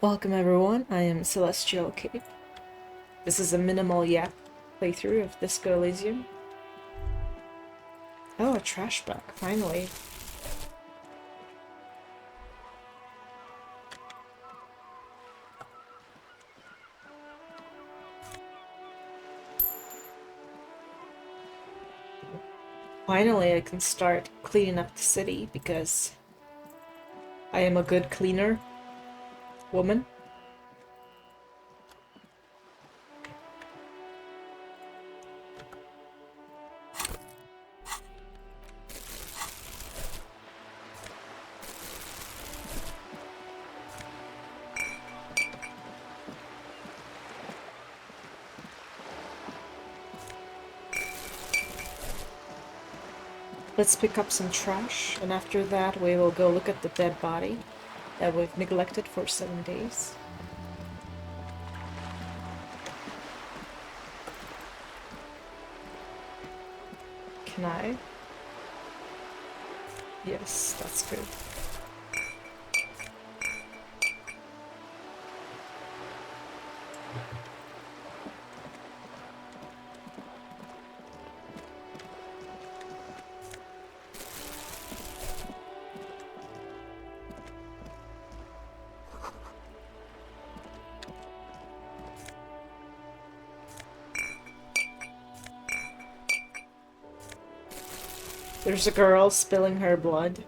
Welcome everyone, I am CelestialCape. This is a minimal playthrough of Disco Elysium. Oh, a trash bag, finally. Finally I can start cleaning up the city because I am a good cleaner woman. Let's pick up some trash, and after that we will go look at the dead body that we've neglected for 7 days. Can I? Yes, that's good. There's a girl spilling her blood.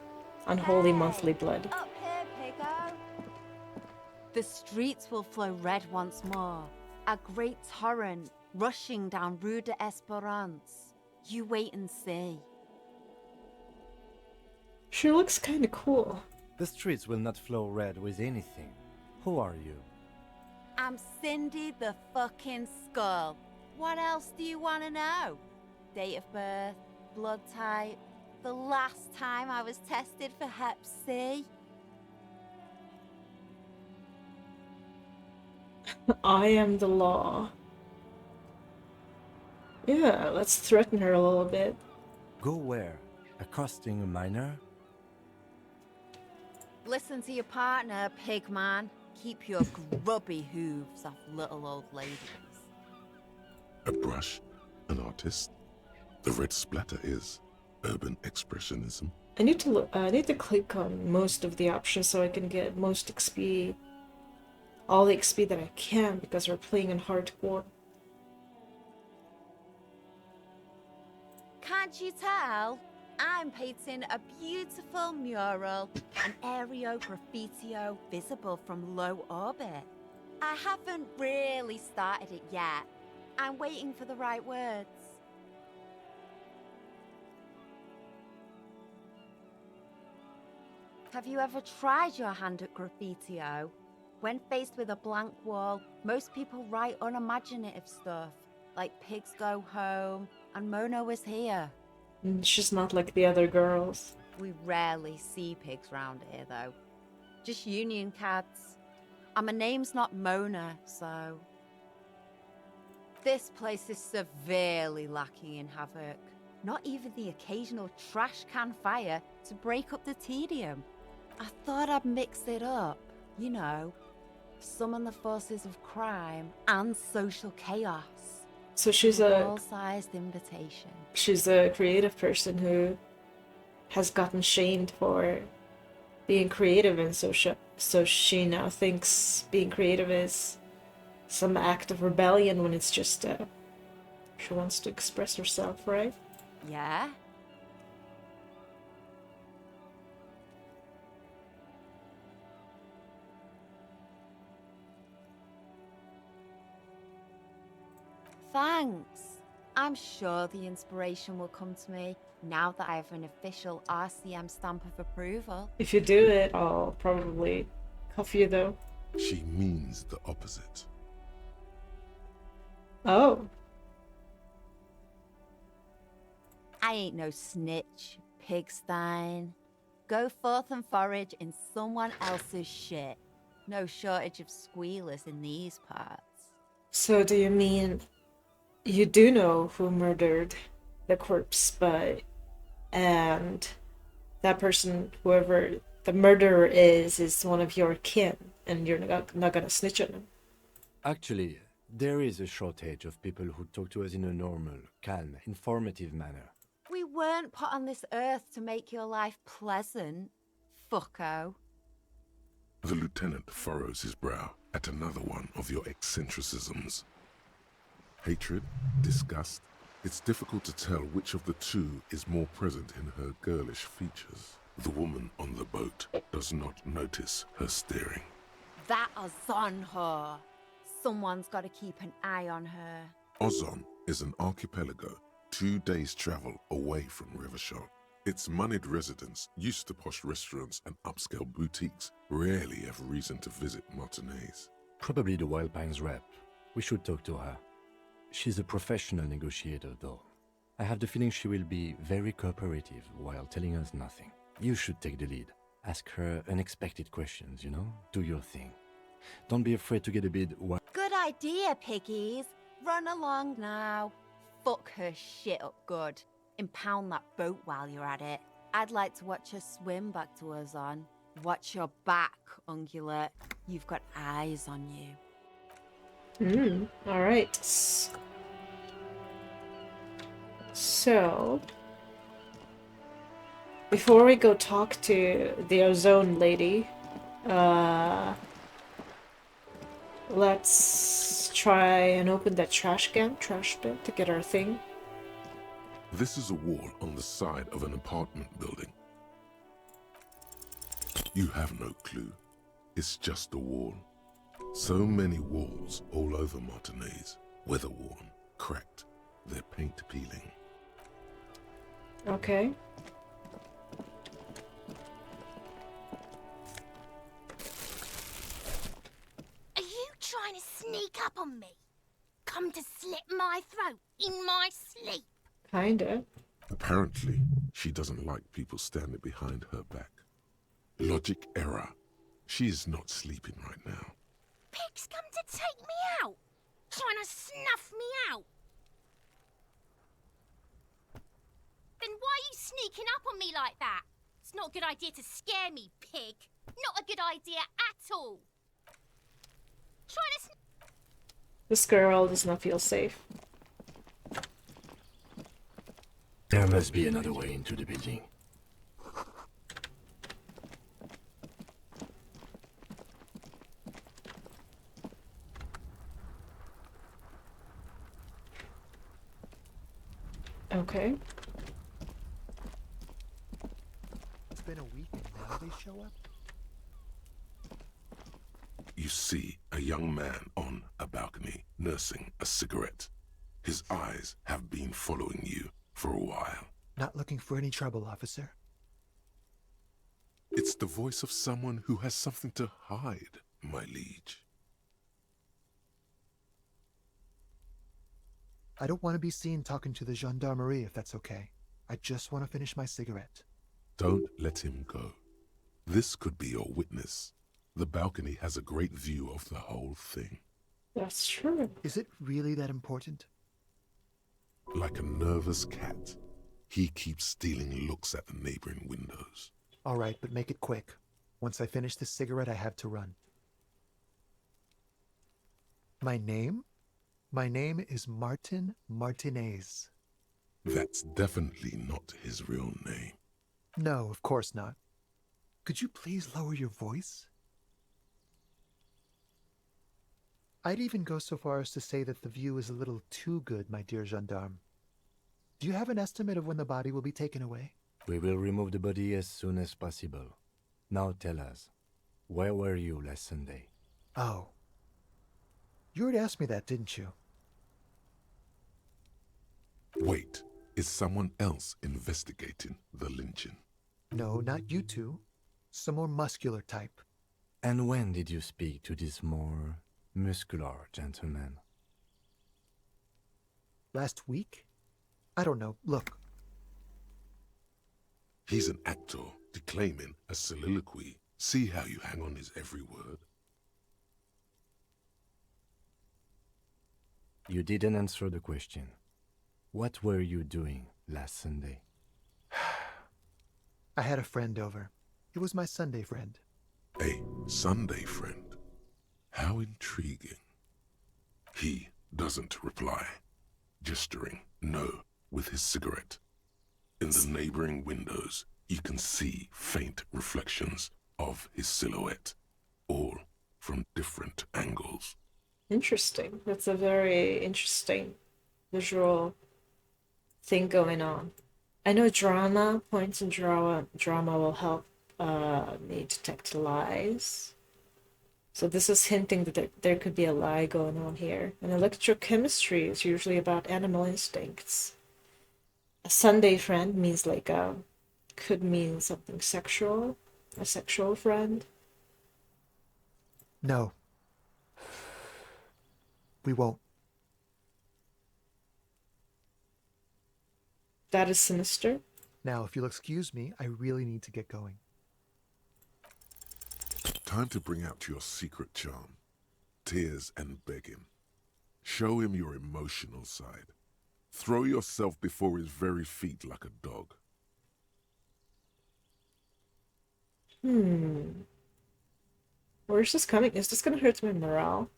Unholy monthly blood. Up here, Pigo. The streets will flow red once more. A great torrent rushing down Rue de Esperance. You wait and see. She looks kinda cool. The streets will not flow red with anything. Who are you? I'm Cindy the fucking Skull. What else do you want to know? Date of birth, blood type, the last time I was tested for Hep C. I am the law. Yeah, let's threaten her a little bit. Go where? Accosting a minor? Listen to your partner, pigman. Keep your grubby hooves off little old ladies. A brush, an artist. The red splatter is urban expressionism. I need to click on most of the options so I can get most XP, all the XP that I can, because we're playing in hardcore. Can't you tell? I'm painting a beautiful mural, an aereo graffitio visible from low orbit. I haven't really started it yet. I'm waiting for the right words. Have you ever tried your hand at graffitio? When faced with a blank wall, most people write unimaginative stuff, like pigs go home and Mona was here. She's not like the other girls. We rarely see pigs round here, though. Just union cats. And my name's not Mona, so... This place is severely lacking in havoc. Not even the occasional trash can fire to break up the tedium. I thought I'd mix it up, you know. Summon the forces of crime and social chaos. So she's Wall-sized invitation. She's a creative person who has gotten shamed for being creative, and so she now thinks being creative is some act of rebellion when it's just she wants to express herself, right? Yeah? Thanks. I'm sure the inspiration will come to me now that I have an official RCM stamp of approval. If you do it, I'll probably cuff you though. She means the opposite. Oh. I ain't no snitch, pigstein. Go forth and forage in someone else's shit. No shortage of squealers in these parts. So do you mean you do know who murdered the corpse, and that person, whoever the murderer is one of your kin? and you're not gonna snitch on them. Actually, there is a shortage of people who talk to us in a normal, calm, informative manner. We weren't put on this earth to make your life pleasant, fucko. The lieutenant furrows his brow at another one of your eccentricisms. Hatred, disgust, it's difficult to tell which of the two is more present in her girlish features. The woman on the boat does not notice her staring. That is on her. Someone's got to keep an eye on her. Ozon is an archipelago 2 days' travel away from Rivershaw. Its moneyed residents, used to posh restaurants and upscale boutiques, rarely have reason to visit Martinez. Probably the Wild Pines rep. We should talk to her. She's a professional negotiator, though. I have the feeling she will be very cooperative while telling us nothing. You should take the lead. Ask her unexpected questions, you know? Do your thing. Don't be afraid to get a bit Good idea, piggies. Run along now. Fuck her shit up good. Impound that boat while you're at it. I'd like to watch her swim back to us on. Watch your back, ungulate. You've got eyes on you. Alright. So, before we go talk to the ozone lady, let's try and open that trash bin to get our thing. This is a wall on the side of an apartment building. You have no clue. It's just a wall. So many walls all over Martinez. Weather-worn, cracked, their paint peeling. Okay. Are you trying to sneak up on me? Come to slit my throat in my sleep? Kinda. Apparently, she doesn't like people standing behind her back. Logic error. She is not sleeping right now. Pigs come to take me out, trying to snuff me out. Then why are you sneaking up on me like that? It's not a good idea to scare me, pig. Not a good idea at all. Trying to This girl does not feel safe. There must be another way into the building. Okay. It's been a week and now they show up? You see a young man on a balcony nursing a cigarette. His eyes have been following you for a while. Not looking for any trouble, officer. It's the voice of someone who has something to hide, my liege. I don't want to be seen talking to the gendarmerie if that's okay. I just want to finish my cigarette. Don't let him go. This could be your witness. The balcony has a great view of the whole thing. That's true. Is it really that important? Like a nervous cat, he keeps stealing looks at the neighboring windows. All right, but make it quick. Once I finish this cigarette, I have to run. My name? My name is Martin Martinez. That's definitely not his real name. No, of course not. Could you please lower your voice? I'd even go so far as to say that the view is a little too good, my dear gendarme. Do you have an estimate of when the body will be taken away? We will remove the body as soon as possible. Now tell us, where were you last Sunday? Oh. You already asked me that, didn't you? Wait, is someone else investigating the lynching? No, not you two. Some more muscular type. And when did you speak to this more muscular gentleman? Last week? I don't know. Look. He's an actor declaiming a soliloquy. See how you hang on his every word? You didn't answer the question. What were you doing last Sunday? I had a friend over. It was my Sunday friend. A Sunday friend. How intriguing. He doesn't reply, gesturing no with his cigarette. In the neighboring windows, you can see faint reflections of his silhouette, all from different angles. Interesting. That's a very interesting visual thing going on. I know drama, points in drama will help me detect lies. So this is hinting that there could be a lie going on here. And electrochemistry is usually about animal instincts. A Sunday friend means like could mean something sexual, a sexual friend. No. We won't. That is sinister. Now, if you'll excuse me, I really need to get going. Time to bring out your secret charm. Tears and begging. Show him your emotional side. Throw yourself before his very feet like a dog. Where's this coming? Is this gonna hurt my morale?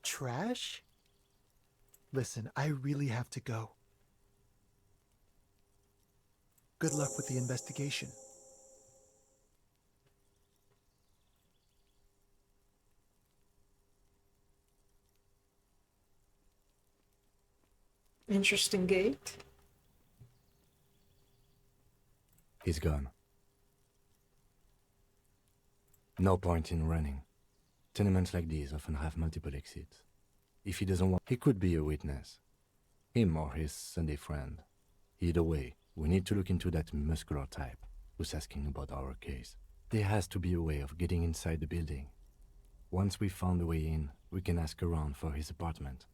Trash? Listen, I really have to go. Good luck with the investigation. Interesting gate. He's gone. No point in running. Tenements like these often have multiple exits. If he doesn't want, he could be a witness. Him or his Sunday friend. Either way, we need to look into that muscular type who's asking about our case. There has to be a way of getting inside the building. Once we've found a way in, we can ask around for his apartment.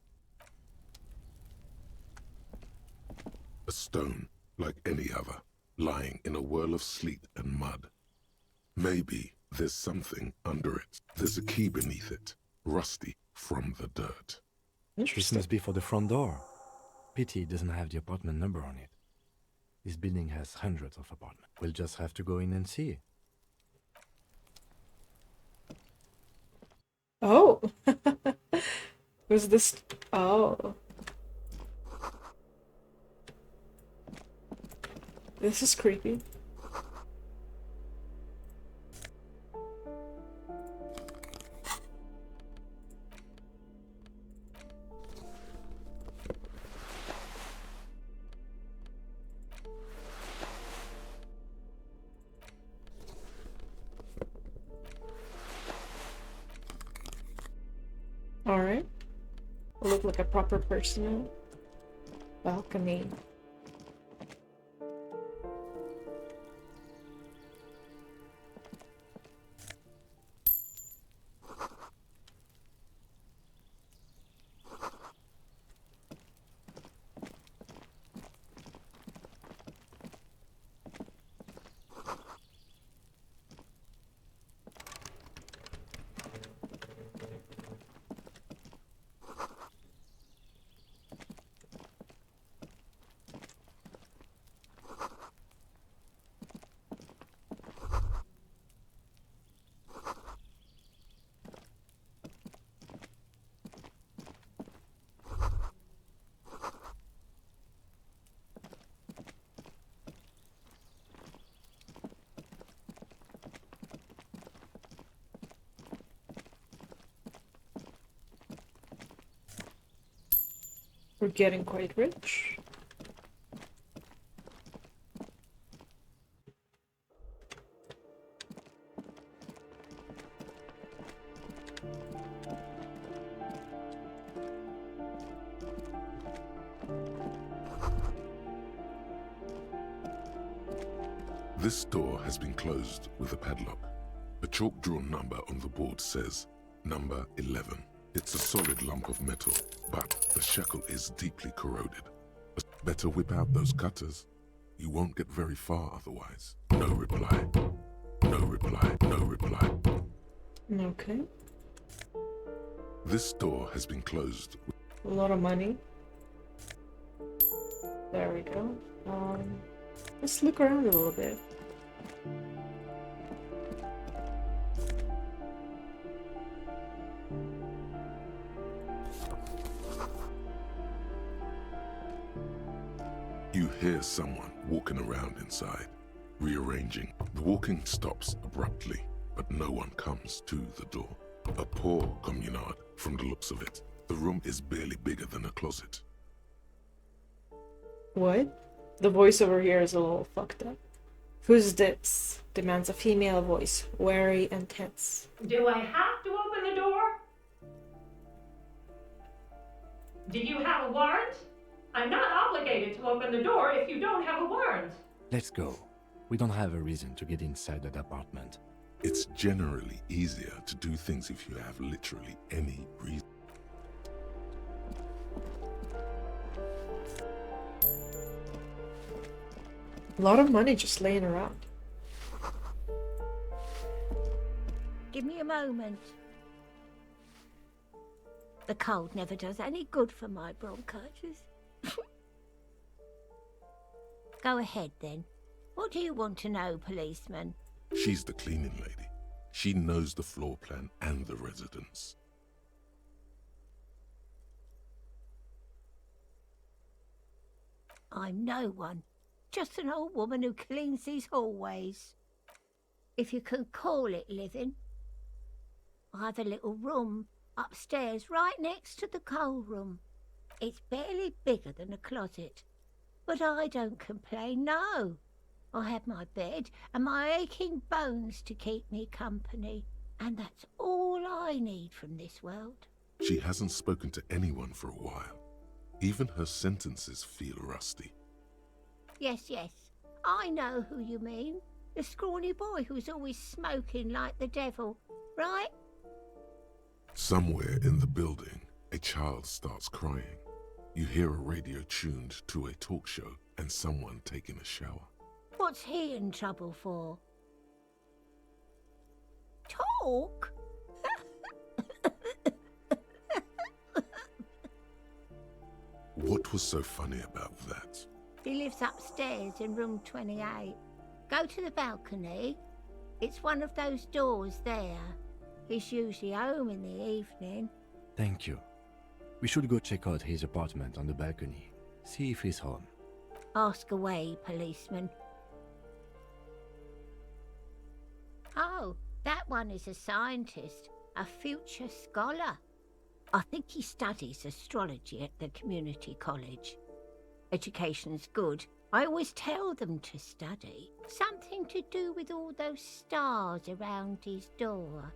A stone, like any other, lying in a whirl of sleet and mud. Maybe there's something under it. There's a key beneath it, rusty from the dirt. This Interesting. must be for the front door. Pity it doesn't have the apartment number on it. This building has hundreds of apartments. We'll just have to go in and see. Oh! Was this... Oh. This is creepy. Alright. Look like a proper person. Balcony. We're getting quite rich. This door has been closed with a padlock. A chalk-drawn number on the board says, number 11. It's a solid lump of metal, but the shackle is deeply corroded. Better whip out those cutters. You won't get very far otherwise. No reply. No reply. No reply. Okay. This door has been closed. A lot of money. There we go. Let's look around a little bit. You hear someone walking around inside, rearranging. The walking stops abruptly, but no one comes to the door. A poor communard from the looks of it. The room is barely bigger than a closet. What? The voiceover here is a little fucked up. Who's this? Demands a female voice, wary and tense. Do I have to open the door? Do you have a warrant? I'm not obligated to open the door if you don't have a warrant. Let's go. We don't have a reason to get inside that apartment. It's generally easier to do things if you have literally any reason. A lot of money just laying around. Give me a moment. The cold never does any good for my bronchitis. Go ahead, then. What do you want to know, policeman? She's the cleaning lady. She knows the floor plan and the residence. I'm no one. Just an old woman who cleans these hallways. If you can call it living. I have a little room upstairs right next to the coal room. It's barely bigger than a closet. But I don't complain, no. I have my bed and my aching bones to keep me company. And that's all I need from this world. She hasn't spoken to anyone for a while. Even her sentences feel rusty. Yes, yes, I know who you mean. The scrawny boy who's always smoking like the devil, right? Somewhere in the building, a child starts crying. You hear a radio tuned to a talk show and someone taking a shower. What's he in trouble for? Talk? What was so funny about that? He lives upstairs in room 28. Go to the balcony. It's one of those doors there. He's usually home in the evening. Thank you. We should go check out his apartment on the balcony. See if he's home. Ask away, policeman. Oh, that one is a scientist, a future scholar. I think he studies astrology at the community college. Education's good. I always tell them to study. Something to do with all those stars around his door.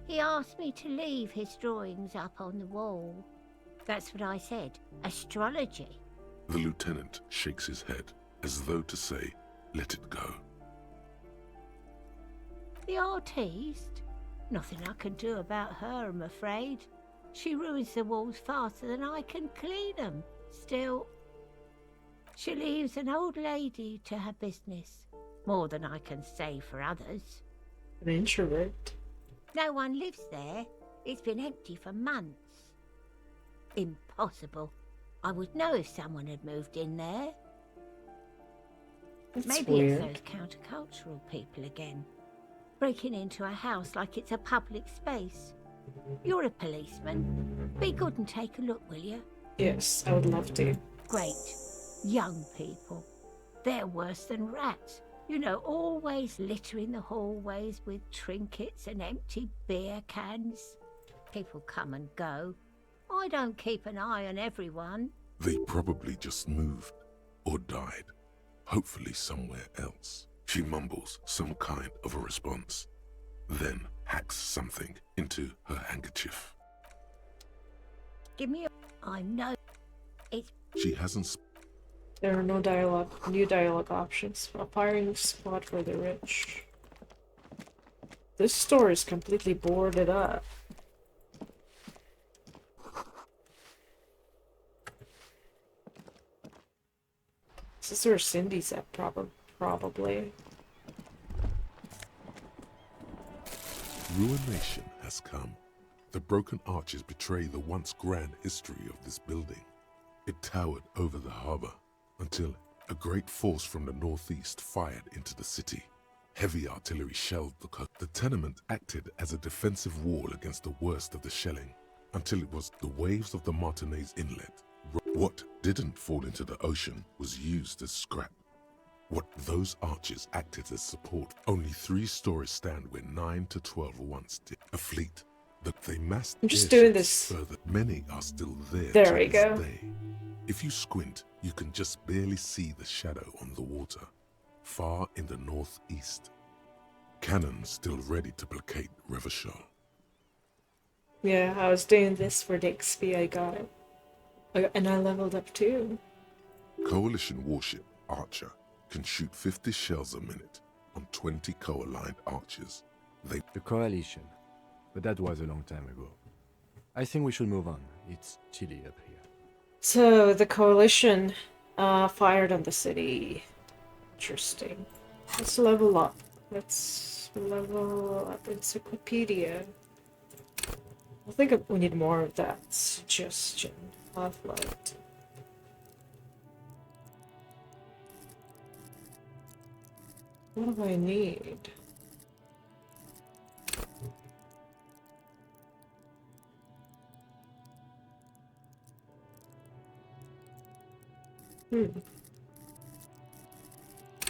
He asked me to leave his drawings up on the wall. That's what I said. Astrology. The lieutenant shakes his head, as though to say, let it go. The artiste? Nothing I can do about her, I'm afraid. She ruins the walls faster than I can clean them. Still, she leaves an old lady to her business. More than I can say for others. An introvert. No one lives there. It's been empty for months. Impossible. I would know if someone had moved in there. That's Maybe weird. it's those countercultural people again. Breaking into a house like it's a public space. You're a policeman. Be good and take a look, will you? Yes, I would love to. Great. Young people. They're worse than rats. You know, always littering the hallways with trinkets and empty beer cans. People come and go. I don't keep an eye on everyone. They probably just moved, or died, hopefully somewhere else. She mumbles some kind of a response, then hacks something into her handkerchief. Give me a... I know. It's... She hasn't There are no new dialogue options. A firing spot for the rich. This store is completely boarded up. This is where Cindy's at, probably. Ruination has come. The broken arches betray the once grand history of this building. It towered over the harbor until a great force from the northeast fired into the city. Heavy artillery shelled the coast. The tenement acted as a defensive wall against the worst of the shelling until it was the waves of the Martinez Inlet. What didn't fall into the ocean was used as scrap. What those arches acted as support. Only 3 stories stand where 9 to 12 once did. A fleet that they massed. I'm just doing airships this. further. Many are still there There to we this go. day. If you squint, you can just barely see the shadow on the water, far in the northeast. Cannons still ready to placate Revachol. Yeah, I was doing this for the XP I got. And I leveled up too. Coalition warship Archer can shoot 50 shells a minute on 20 co-aligned archers. They The coalition. But that was a long time ago. I think we should move on. It's chilly up here. So the coalition fired on the city. Interesting. Let's level up. Let's level up encyclopedia. I think we need more of that suggestion. Half-light. What do I need?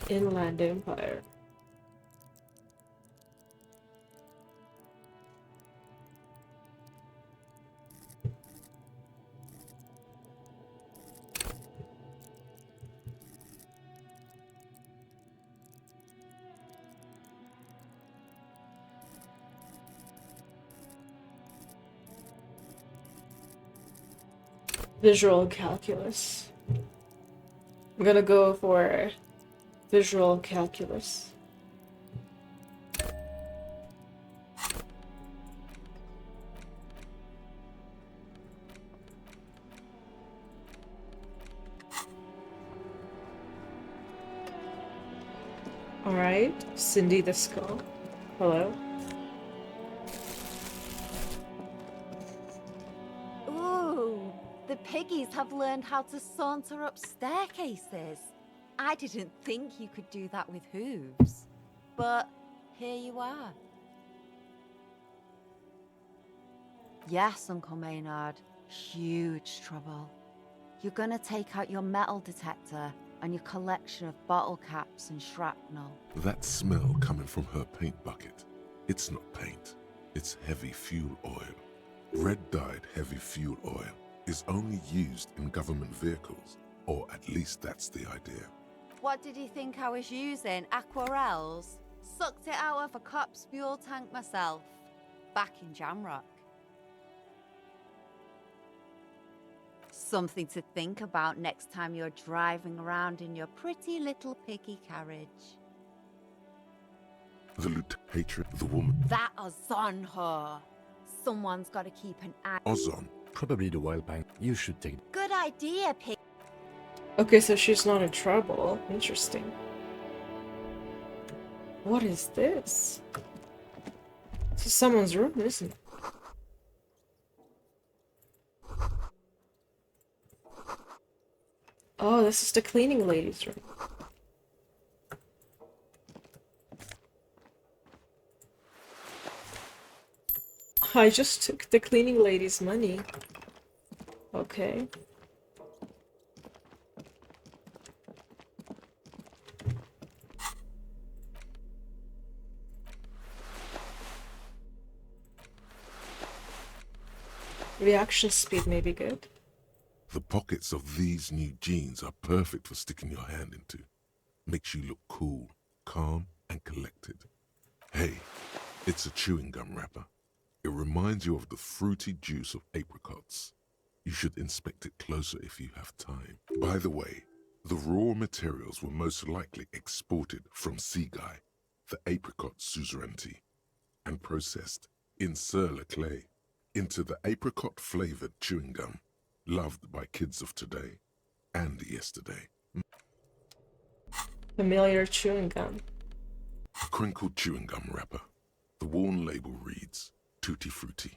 Inland Empire. Visual calculus. I'm gonna go for visual calculus. Alright, Cindy the Skull. Hello. Ooh, the piggies have learned how to saunter up staircases. I didn't think you could do that with hooves. But here you are. Yes, Uncle Maynard. Huge trouble. You're gonna take out your metal detector and your collection of bottle caps and shrapnel. That smell coming from her paint bucket. It's not paint, it's heavy fuel oil. Red-dyed heavy fuel oil is only used in government vehicles, or at least that's the idea. What did you think I was using? Aquarels? Sucked it out of a cop's fuel tank myself. Back in Jamrock. Something to think about next time you're driving around in your pretty little piggy carriage. The hatred, the woman. That Ozon her. Someone's got to keep an eye. Ozon. Probably the wild pine. You should take. Good idea, pig. Okay, so she's not in trouble. Interesting. What is this? This is someone's room, isn't it? Oh, this is the cleaning lady's room. I just took the cleaning lady's money. Okay. Reaction speed may be good. The pockets of these new jeans are perfect for sticking your hand into. Makes you look cool, calm, and collected. Hey, it's a chewing gum wrapper. It reminds you of the fruity juice of apricots. You should inspect it closer if you have time. By the way, the raw materials were most likely exported from Seaguy, the apricot suzerainty, and processed in CelestialCape into the apricot-flavored chewing gum loved by kids of today and yesterday. Familiar chewing gum. A crinkled chewing gum wrapper. The worn label reads, Tutti Frutti.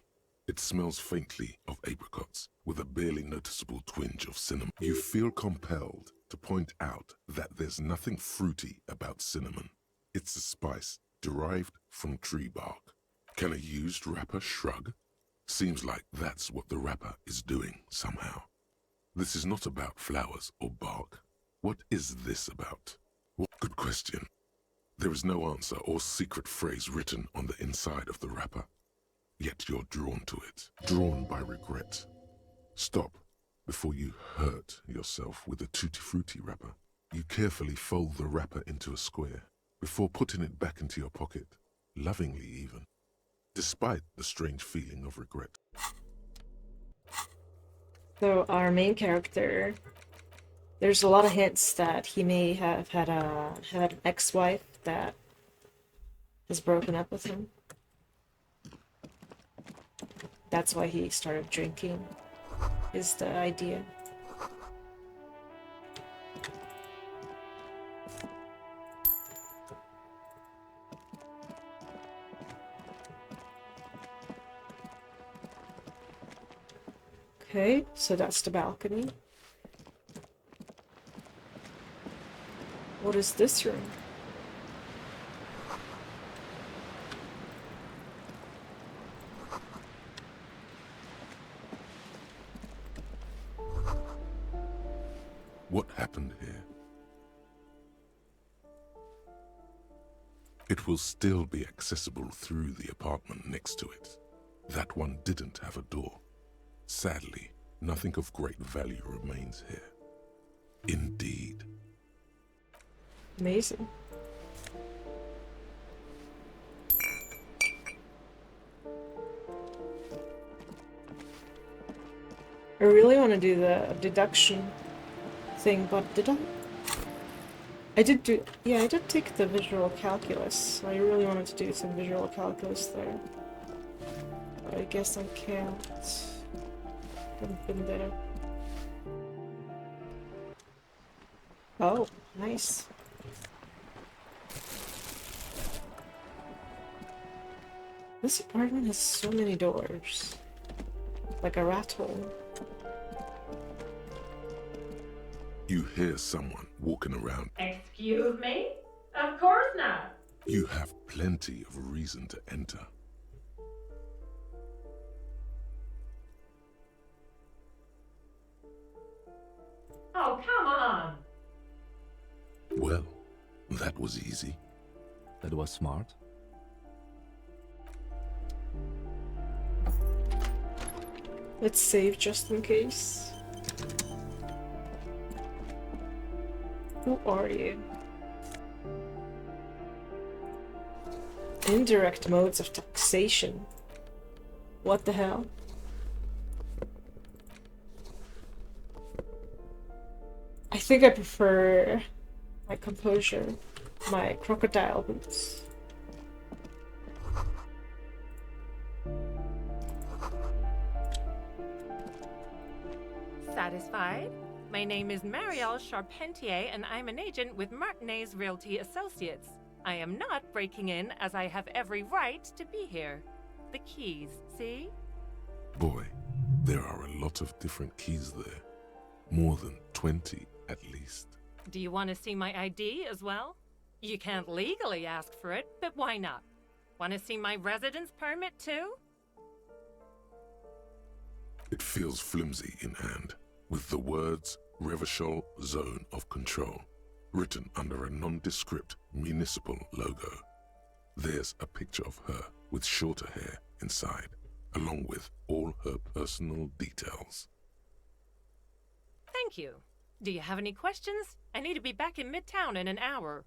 It smells faintly of apricots with a barely noticeable twinge of cinnamon. You feel compelled to point out that there's nothing fruity about cinnamon. It's a spice derived from tree bark. Can a used wrapper shrug? Seems like that's what the wrapper is doing somehow. This is not about flowers or bark. What is this about? What good question. There is no answer or secret phrase written on the inside of the wrapper. Yet you're drawn to it, drawn by regret. Stop before you hurt yourself with a Tutti Frutti wrapper. You carefully fold the wrapper into a square before putting it back into your pocket, lovingly even, despite the strange feeling of regret. So our main character, there's a lot of hints that he may have had an ex-wife that has broken up with him. That's why he started drinking, is the idea. Okay, so that's the balcony. What is this room? What happened here? It will still be accessible through the apartment next to it. That one didn't have a door. Sadly, nothing of great value remains here. Indeed. Amazing. I really want to do the deduction thing, but did I? I did do, yeah, I did take the visual calculus. I really wanted to do some visual calculus there. But I guess I can't. Haven't been there. Oh, nice. This apartment has so many doors. Like a rat hole. You hear someone walking around. Excuse me? Of course not. You have plenty of reason to enter. Oh, come on. Well, that was easy. That was smart. Let's save just in case. Who are you? Indirect modes of taxation. What the hell? I think I prefer my composure, my crocodile boots. Satisfied? My name is Marielle Charpentier, and I'm an agent with Martinez Realty Associates. I am not breaking in, as I have every right to be here. The keys, see? Boy, there are a lot of different keys there. More than 20 at least. Do you want to see my ID as well? You can't legally ask for it, but why not? Want to see my residence permit too? It feels flimsy in hand, with the words Revachol Zone of Control written under a nondescript municipal logo. There's a picture of her with shorter hair inside, along with all her personal details. Thank you. Do you have any questions? I need to be back in Midtown in an hour.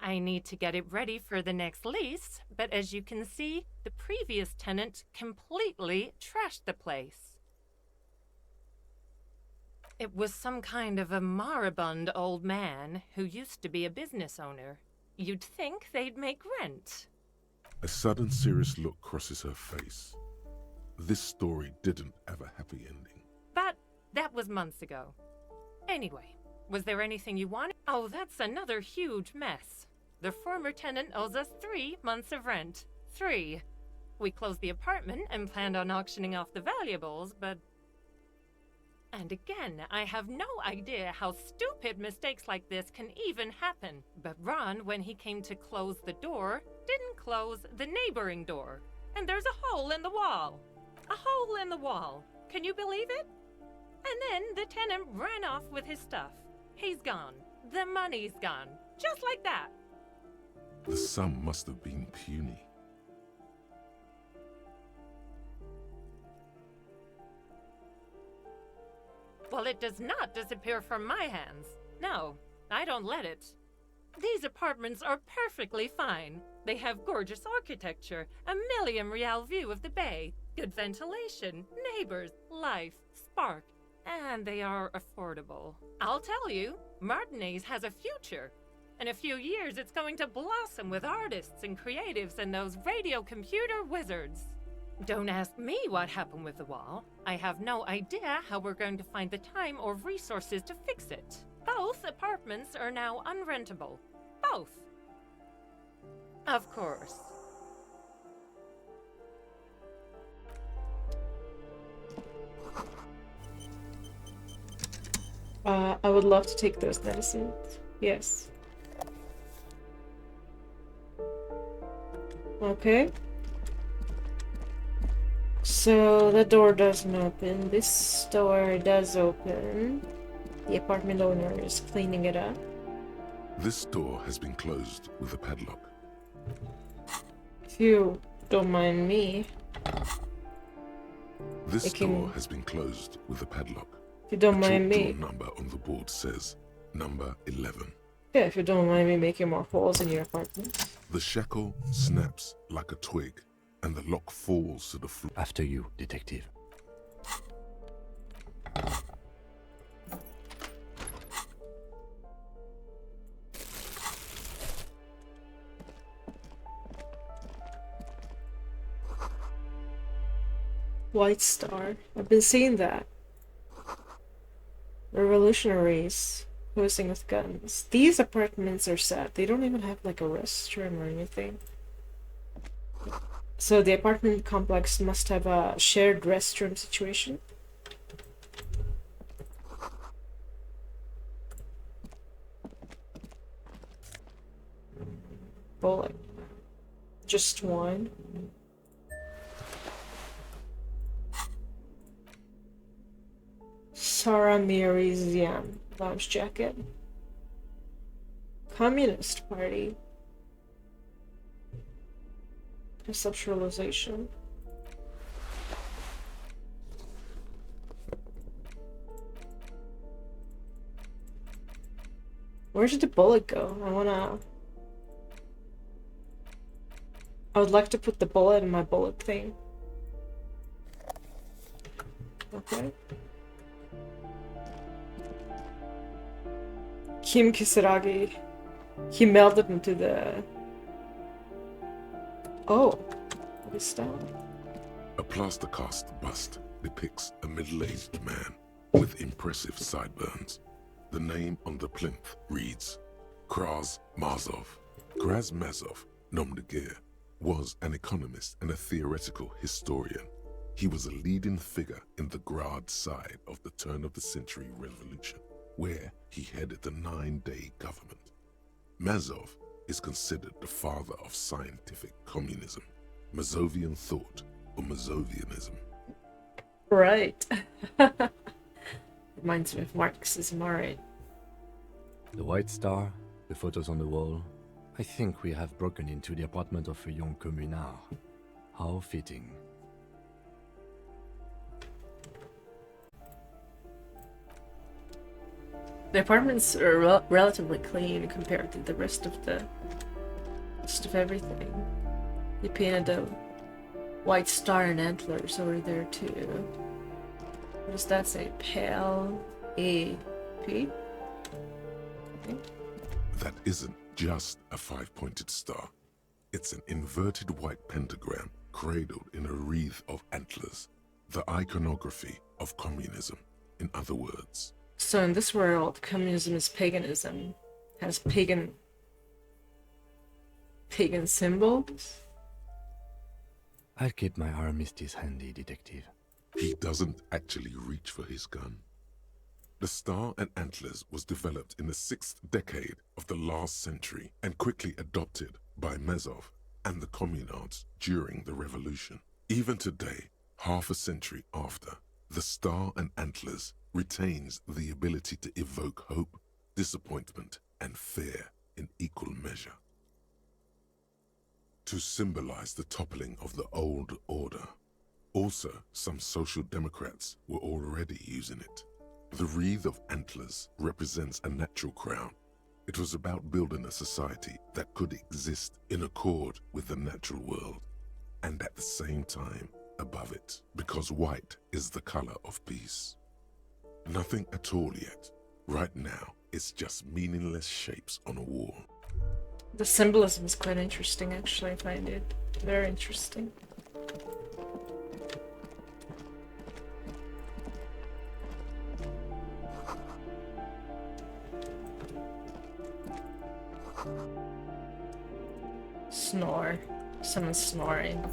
I need to get it ready for the next lease, but as you can see, the previous tenant completely trashed the place. It was some kind of a moribund old man who used to be a business owner. You'd think they'd make rent. A sudden serious look crosses her face. This story didn't have a happy ending. But that was months ago. Anyway, was there anything you wanted? Oh, that's another huge mess. The former tenant owes us 3 months of rent. 3. We closed the apartment and planned on auctioning off the valuables, but... And again, I have no idea how stupid mistakes like this can even happen. But Ron, when he came to close the door, didn't close the neighboring door. And there's a hole in the wall. A hole in the wall. Can you believe it? And then the tenant ran off with his stuff. He's gone. The money's gone. Just like that. The sum must have been puny. Well, it does not disappear from my hands. No, I don't let it. These apartments are perfectly fine. They have gorgeous architecture, a million-real view of the bay, good ventilation, neighbors, life, spark, and they are affordable. I'll tell you, Martinez has a future. In a few years, it's going to blossom with artists and creatives and those radio computer wizards. Don't ask me what happened with the wall. I have no idea how we're going to find the time or resources to fix it. Both apartments are now unrentable. Both. Of course. I would love to take those medicines. Yes. Okay. So the door doesn't open. This door does open. The apartment owner is cleaning it up. This door has been closed with a padlock. If you don't mind me. This door has been closed with a padlock. If you don't A mind me. chalk door number on the board says number 11. Yeah, if you don't mind me making more holes in your apartment. The shackle snaps like a twig, and the lock falls to the floor. After you, detective. White Star. I've been seeing that. Revolutionaries posing with guns. These apartments are sad. They don't even have like a restroom or anything. So the apartment complex must have a shared restroom situation. Bullet. Just one. Sarah Mary Zian. Lounge jacket. Communist Party. Conceptualization. Where did the bullet go? I would like to put the bullet in my bullet thing. Okay. Kim Kisaragi. He melded into the... Oh. What is that? A plaster cast bust depicts a middle-aged man with impressive sideburns. The name on the plinth reads Kraz Mazov. Kraz Mazov, nom de guerre, was an economist and a theoretical historian. He was a leading figure in the Grad side of the turn-of-the-century revolution, where he headed the 9-day government. Mazov is considered the father of scientific communism, Mazovian thought, or Mazovianism. Right. Reminds me of Marxism, alright. The White Star, the photos on the wall. I think we have broken into the apartment of a young communard. How fitting. The apartments are relatively clean compared to the rest of everything. They painted a white star and antlers over there too. What does that say? Pale A.P.? That isn't just a 5-pointed star. It's an inverted white pentagram cradled in a wreath of antlers. The iconography of communism, in other words. So in this world, communism is paganism. Has pagan symbols? I'll keep my armistice handy, detective. He doesn't actually reach for his gun. The star and antlers was developed in the 6th decade of the last century and quickly adopted by Mazov and the communards during the revolution. Even today, half a century after, The star and antlers retains the ability to evoke hope, disappointment, and fear in equal measure. To symbolize the toppling of the old order. Also, some social democrats were already using it. The wreath of antlers represents a natural crown. It was about building a society that could exist in accord with the natural world, and at the same time above it, because white is the color of peace. Nothing at all yet. Right now, it's just meaningless shapes on a wall. The symbolism is quite interesting, actually. I find it very interesting. Snore. Someone's snoring.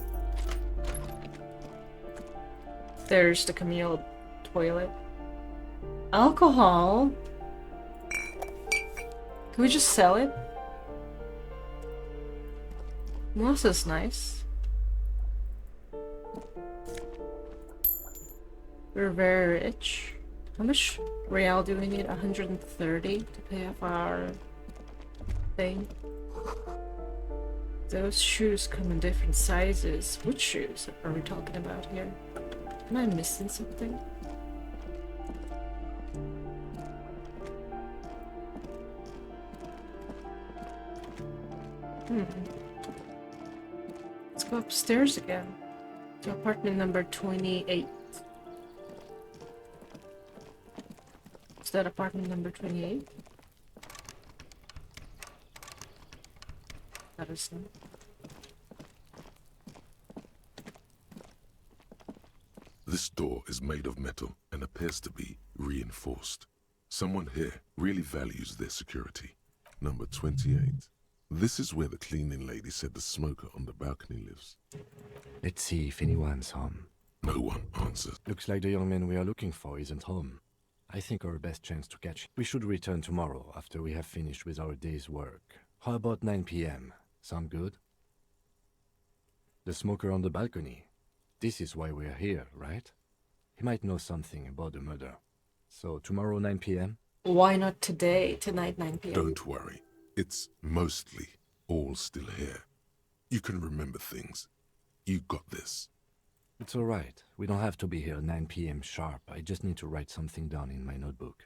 There's the communal toilet. Alcohol? Can we just sell it? Well, this is nice. We're very rich. How much real do we need? 130 to pay off our thing. Those shoes come in different sizes. Which shoes are we talking about here? Am I missing something? Let's go upstairs again to apartment number 28. Is that apartment number 28? That is not. This door is made of metal and appears to be reinforced. Someone here really values their security. Number 28. This is where the cleaning lady said the smoker on the balcony lives. Let's see if anyone's home. No one answers. Looks like the young man we are looking for isn't home. I think our best chance to catch him. We should return tomorrow after we have finished with our day's work. How about 9 p.m.? Sound good? The smoker on the balcony. This is why we're here, right? He might know something about the murder. So tomorrow 9 p.m.? Why not today, tonight 9 p.m.? Don't worry. It's mostly all still here. You can remember things. You got this. It's all right. We don't have to be here 9 p.m. sharp. I just need to write something down in my notebook.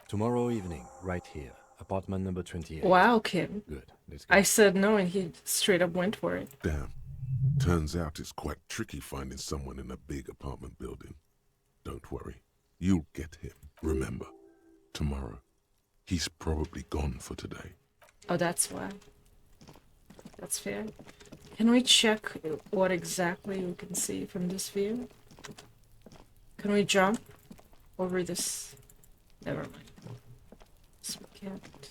Tomorrow evening, right here. Apartment number 28. Wow, Kim. Good. Let's go. I said no and he straight up went for it. Damn. Turns out it's quite tricky finding someone in a big apartment building. Don't worry. You'll get him. Remember, tomorrow. He's probably gone for today. Oh, that's why. That's fair. Can we check what exactly we can see from this view? Can we jump over this? Never mind. Yes, we can't.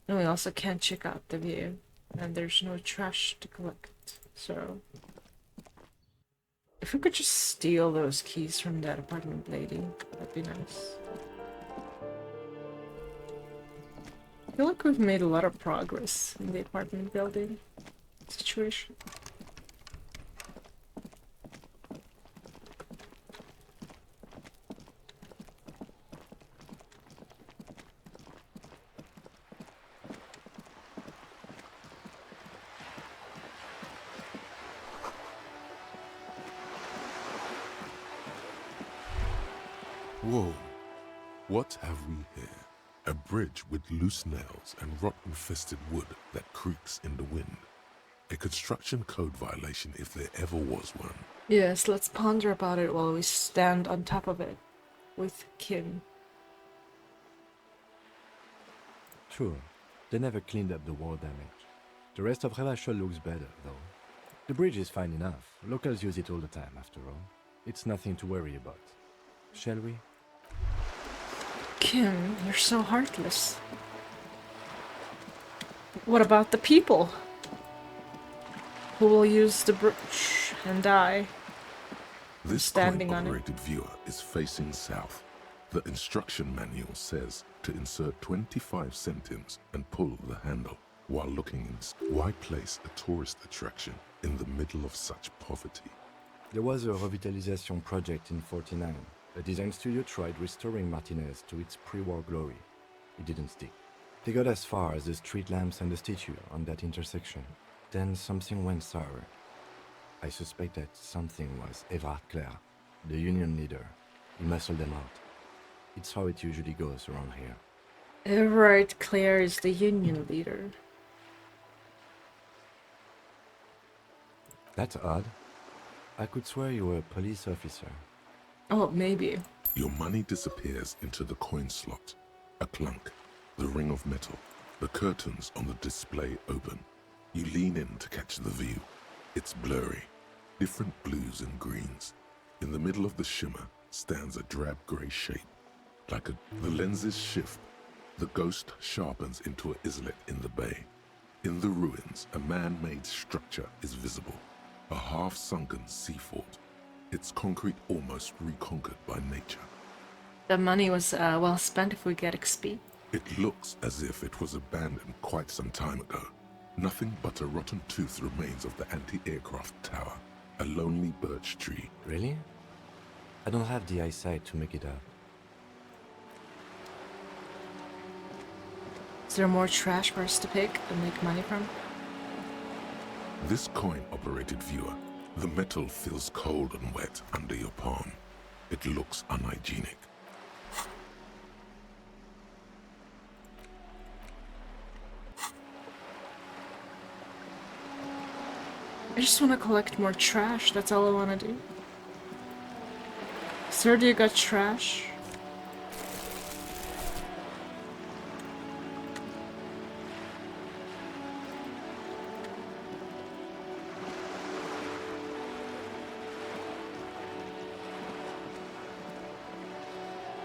And we also can't check out the view. And there's no trash to collect. So if we could just steal those keys from that apartment lady, that'd be nice. I feel like we've made a lot of progress in the apartment building situation. Whoa. What have we here? A bridge with loose nails and rot-infested wood that creaks in the wind. A construction code violation if there ever was one. Yes, let's ponder about it while we stand on top of it with Kim. Sure. They never cleaned up the war damage. The rest of Revachol looks better, though. The bridge is fine enough. Locals use it all the time, after all. It's nothing to worry about. Shall we? Kim, you're so heartless. What about the people who will use the bridge and die? This Standing on it. coin-operated viewer is facing south. The instruction manual says to insert 25 centimes and pull the handle while looking in. Why place a tourist attraction in the middle of such poverty? There was a revitalization project in 49. A design studio tried restoring Martinez to its pre-war glory. It didn't stick. They got as far as the street lamps and the statue on that intersection. Then something went sour. I suspect that something was Everard Clare, the union leader. He muscled them out. It's how it usually goes around here. Everard Clare is the union leader. That's odd. I could swear you were a police officer. Oh, maybe. Your money disappears into the coin slot. A clunk. The ring of metal. The curtains on the display open. You lean in to catch the view. It's blurry. Different blues and greens. In the middle of the shimmer stands a drab grey shape. The lenses shift. The ghost sharpens into an islet in the bay. In the ruins, a man-made structure is visible. A half-sunken sea fort. Its concrete almost reconquered by nature. The money was well spent if we get XP. It looks as if it was abandoned quite some time ago. Nothing but a rotten tooth remains of the anti-aircraft tower. A lonely birch tree. Really? I don't have the eyesight to make it out. Is there more trash for us to pick and make money from? This coin-operated viewer, the metal feels cold and wet under your palm. It looks unhygienic. I just want to collect more trash, that's all I want to do. Sir, do you got trash?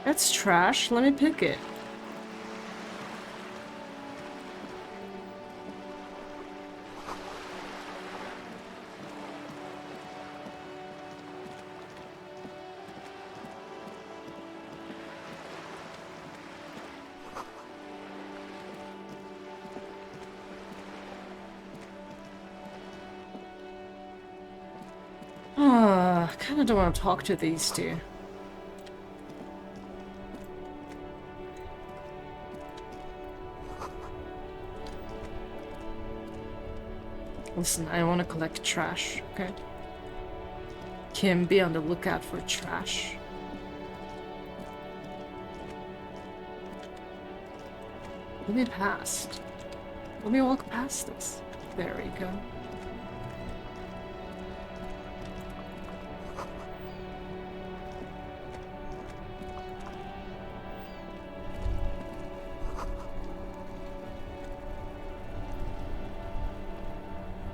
That's trash, let me pick it. I kinda don't want to talk to these two. Listen, I want to collect trash, okay? Kim, be on the lookout for trash. Let me past. Let me walk past this. There we go.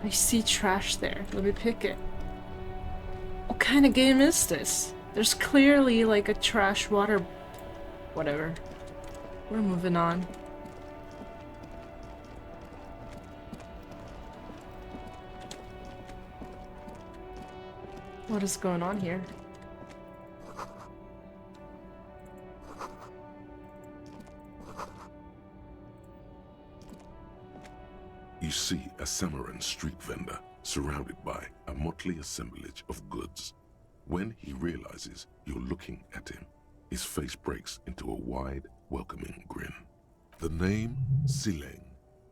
I see trash there. Let me pick it. What kind of game is this? There's clearly like a trash water... Whatever. We're moving on. What is going on here? You see a Samaran street vendor surrounded by a motley assemblage of goods. When he realizes you're looking at him, his face breaks into a wide, welcoming grin. The name Sileng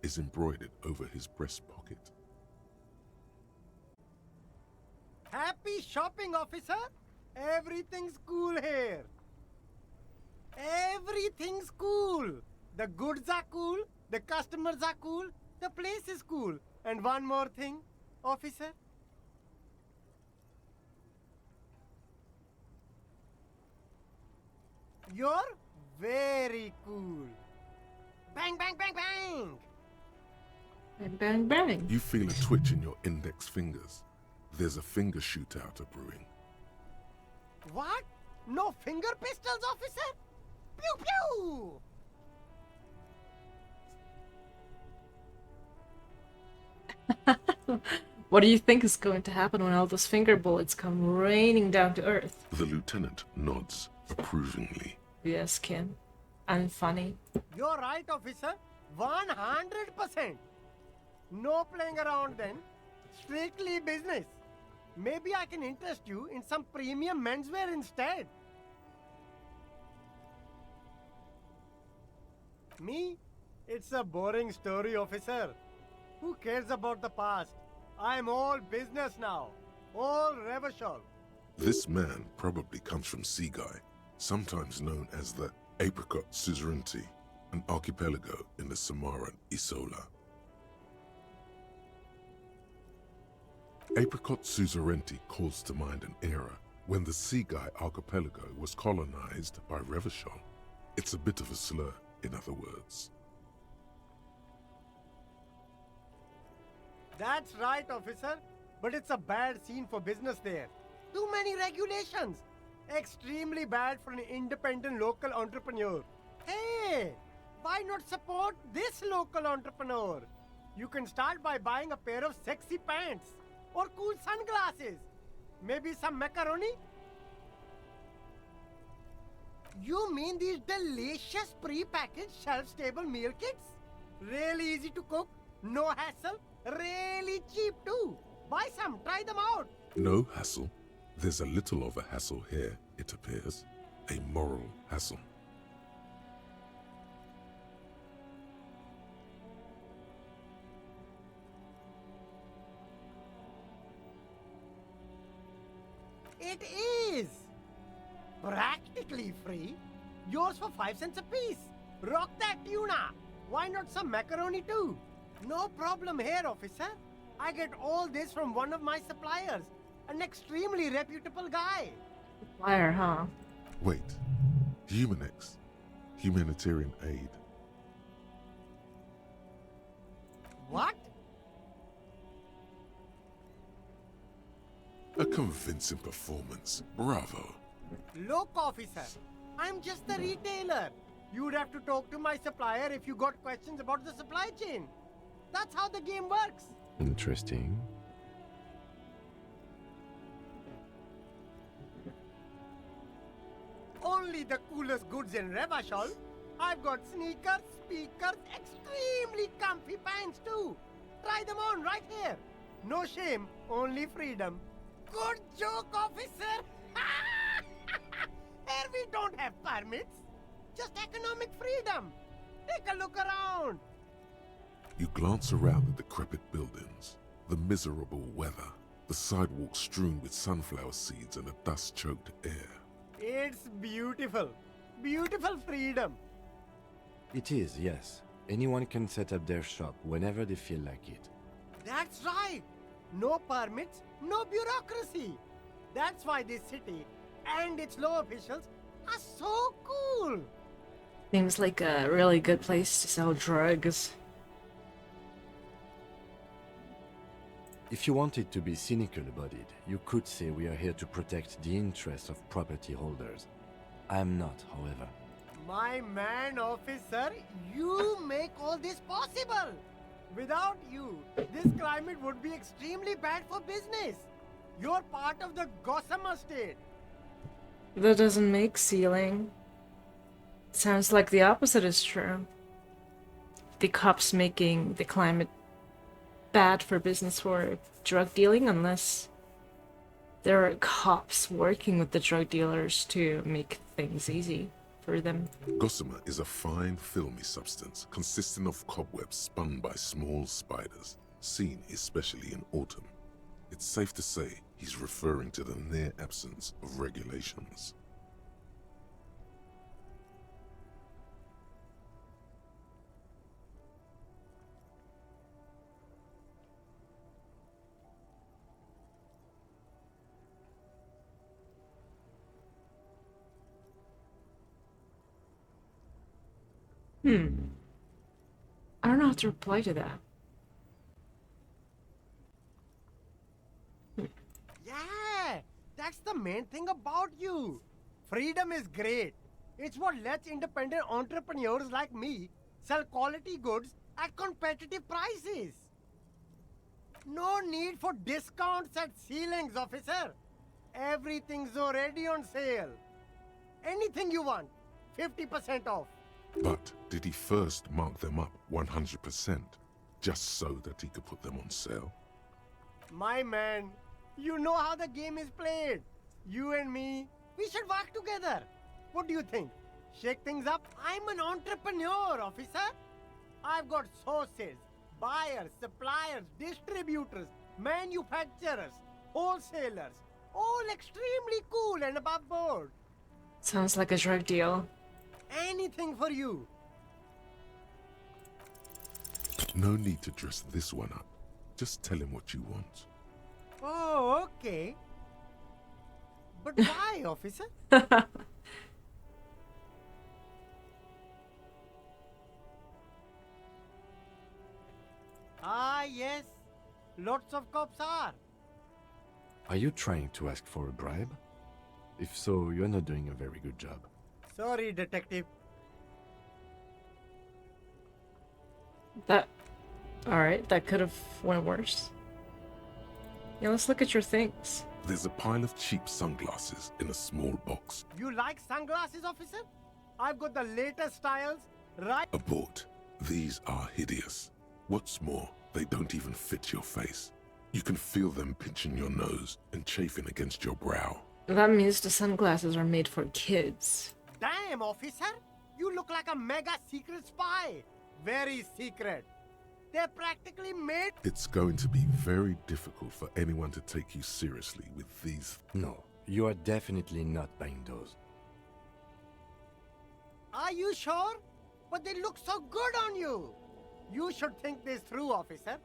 is embroidered over his breast pocket. Happy shopping, officer! Everything's cool here. Everything's cool. The goods are cool, the customers are cool, the place is cool. And one more thing, officer. You're very cool. Bang, bang, bang, bang! Bang, bang, bang. You feel a twitch in your index fingers. There's a finger shootout brewing. What? No finger pistols, officer? Pew pew! What do you think is going to happen when all those finger bullets come raining down to earth? The lieutenant nods approvingly. Yes, Kim. I'm funny. You're right, officer. 100%. No playing around then. Strictly business. Maybe I can interest you in some premium menswear instead. Me? It's a boring story, officer. Who cares about the past? I'm all business now. All Revachol. This man probably comes from Seaguy, sometimes known as the Apricot Suzerainty, an archipelago in the Samaran Isola. Apricot Suzerainty calls to mind an era when the Seaguy archipelago was colonized by Revachol. It's a bit of a slur, in other words. That's right, officer. But it's a bad scene for business there. Too many regulations. Extremely bad for an independent local entrepreneur. Hey, why not support this local entrepreneur? You can start by buying a pair of sexy pants or cool sunglasses. Maybe some macaroni? You mean these delicious pre-packaged shelf-stable meal kits? Really easy to cook, no hassle, really cheap too. Buy some, try them out. No hassle. There's a little of a hassle here, it appears. A moral hassle. It is! Practically free. Yours for 5 cents a piece. Rock that tuna. Why not some macaroni too? No problem here, officer. I get all this from one of my suppliers. An extremely reputable guy. Supplier, huh? Wait. Humanex. Humanitarian aid. What? A convincing performance. Bravo. Look, officer. I'm just the retailer. You'd have to talk to my supplier if you got questions about the supply chain. That's how the game works. Interesting. Only the coolest goods in Revachol. I've got sneakers, speakers, extremely comfy pants too. Try them on right here. No shame, only freedom. Good joke, officer. Here we don't have permits. Just economic freedom. Take a look around. You glance around the decrepit buildings, the miserable weather, the sidewalks strewn with sunflower seeds and a dust-choked air. It's beautiful. Beautiful freedom. It is, yes. Anyone can set up their shop whenever they feel like it. That's right. No permits, no bureaucracy. That's why this city and its law officials are so cool. Seems like a really good place to sell drugs. If you wanted to be cynical about it, you could say we are here to protect the interests of property holders. I am not, however. My man, officer, you make all this possible. Without you, this climate would be extremely bad for business. You're part of the Gossamer state. That doesn't make sealing. Sounds like the opposite is true. The cops making the climate bad for business for drug dealing, unless there are cops working with the drug dealers to make things easy for them. Gossamer is a fine, filmy substance consisting of cobwebs spun by small spiders, seen especially in autumn. It's safe to say he's referring to the near absence of regulations. I don't know how to reply to that. Yeah, that's the main thing about you. Freedom is great. It's what lets independent entrepreneurs like me sell quality goods at competitive prices. No need for discounts at ceilings, officer. Everything's already on sale. Anything you want, 50% off. But did he first mark them up 100%, just so that he could put them on sale? My man, You know how the game is played. You and me, we should work together. What do you think? Shake things up? I'm an entrepreneur, officer. I've got sources, buyers, suppliers, distributors, manufacturers, wholesalers, all extremely cool and above board. Sounds like a drug deal. Anything for you. No need to dress this one up. Just tell him what you want. Oh, okay. But why, officer? Ah, yes. Lots of cops are. Are you trying to ask for a bribe? If so, you're not doing a very good job. Sorry, detective. That... Alright, that could have went worse. Yeah, let's look at your things. There's a pile of cheap sunglasses in a small box. You like sunglasses, officer? I've got the latest styles, right? Abort. These are hideous. What's more, they don't even fit your face. You can feel them pinching your nose and chafing against your brow. That means the sunglasses are made for kids. Damn, officer! You look like a mega secret spy. Very secret. They're practically made. It's going to be very difficult for anyone to take you seriously with these. No, you are definitely not buying those. Are you sure? But they look so good on you. You should think this through, officer.